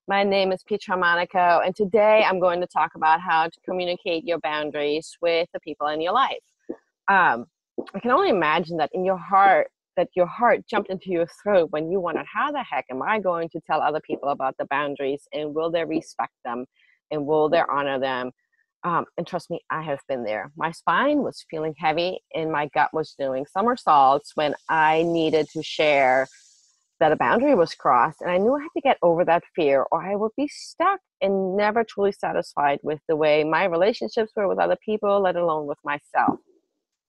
My name is Petra Monaco, and today I'm going to talk about how to communicate your boundaries with the people in your life. Um, I can only imagine that your heart jumped into your throat when you wondered, how the heck am I going to tell other people about the boundaries, and will they respect them, and will they honor them? And trust me, I have been there. My spine was feeling heavy, and my gut was doing somersaults when I needed to share that a boundary was crossed, and I knew I had to get over that fear, or I would be stuck and never truly satisfied with the way my relationships were with other people, let alone with myself.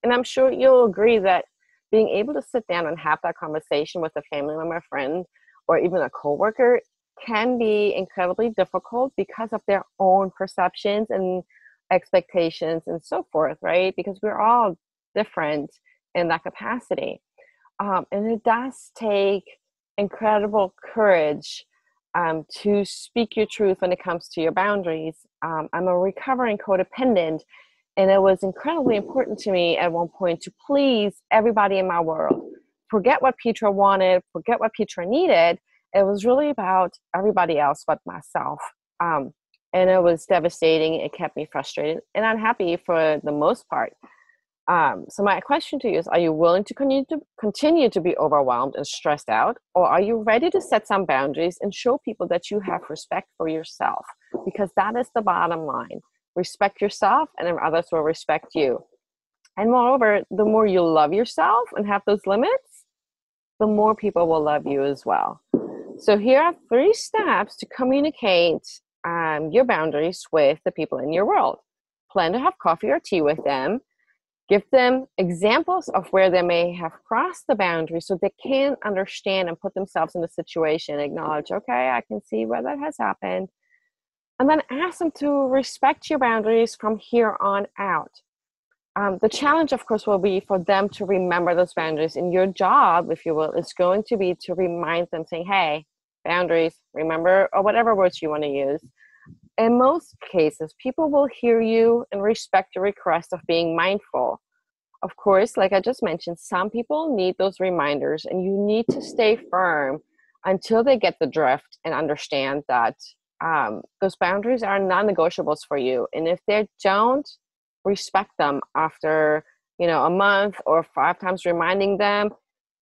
And I'm sure you'll agree that being able to sit down and have that conversation with a family member, friend, or even a coworker can be incredibly difficult because of their own perceptions and expectations and so forth, right? Because we're all different in that capacity. And it does take incredible courage to speak your truth when it comes to your boundaries. I'm a recovering codependent, and it was incredibly important to me at one point to please everybody in my world. Forget what Petra wanted, forget what Petra needed. It was really about everybody else but myself. And it was devastating. It kept me frustrated and unhappy for the most part. So my question to you is, are you willing to continue to be overwhelmed and stressed out? Or are you ready to set some boundaries and show people that you have respect for yourself? Because that is the bottom line. Respect yourself, and then others will respect you. And moreover, the more you love yourself and have those limits, the more people will love you as well. So here are 3 steps to communicate your boundaries with the people in your world. Plan to have coffee or tea with them. Give them examples of where they may have crossed the boundary so they can understand and put themselves in the situation, acknowledge, okay, I can see where that has happened. And then ask them to respect your boundaries from here on out. The challenge, of course, will be for them to remember those boundaries. And your job, if you will, is going to be to remind them, saying, hey, boundaries, remember, or whatever words you want to use. In most cases, people will hear you and respect your request of being mindful. Of course, like I just mentioned, some people need those reminders, and you need to stay firm until they get the drift and understand that those boundaries are non-negotiables for you. And if they don't respect them after, a month or 5 times reminding them,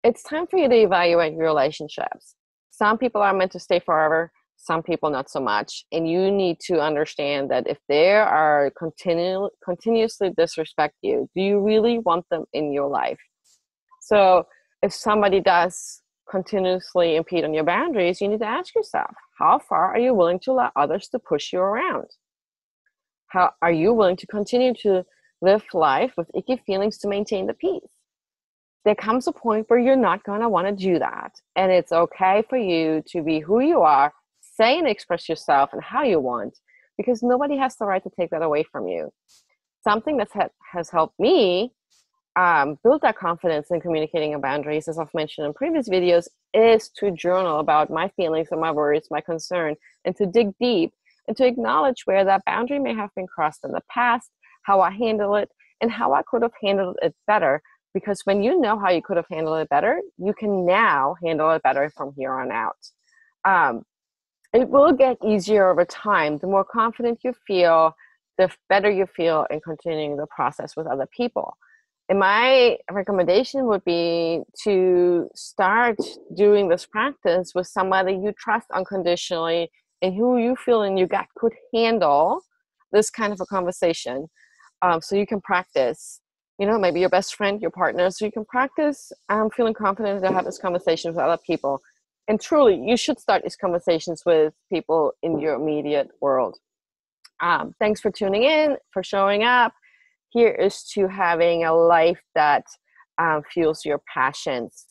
it's time for you to evaluate your relationships. Some people are meant to stay forever. Some people not so much. And you need to understand that if they are continuously disrespect you, do you really want them in your life? So if somebody does continuously impede on your boundaries, you need to ask yourself, how far are you willing to allow others to push you around? How are you willing to continue to live life with icky feelings to maintain the peace? There comes a point where you're not going to want to do that. And it's okay for you to be who you are, say and express yourself and how you want, because nobody has the right to take that away from you. Something that has helped me build that confidence in communicating your boundaries, as I've mentioned in previous videos, is to journal about my feelings and my worries, my concern, and to dig deep and to acknowledge where that boundary may have been crossed in the past, how I handle it, and how I could have handled it better. Because when you know how you could have handled it better, you can now handle it better from here on out. It will get easier over time. The more confident you feel, the better you feel in continuing the process with other people. And my recommendation would be to start doing this practice with somebody you trust unconditionally and who you feel in your gut could handle this kind of a conversation. So you can practice, maybe your best friend, your partner, so you can practice feeling confident to have this conversation with other people. And truly, you should start these conversations with people in your immediate world. Thanks for tuning in, for showing up. Here is to having a life that fuels your passions.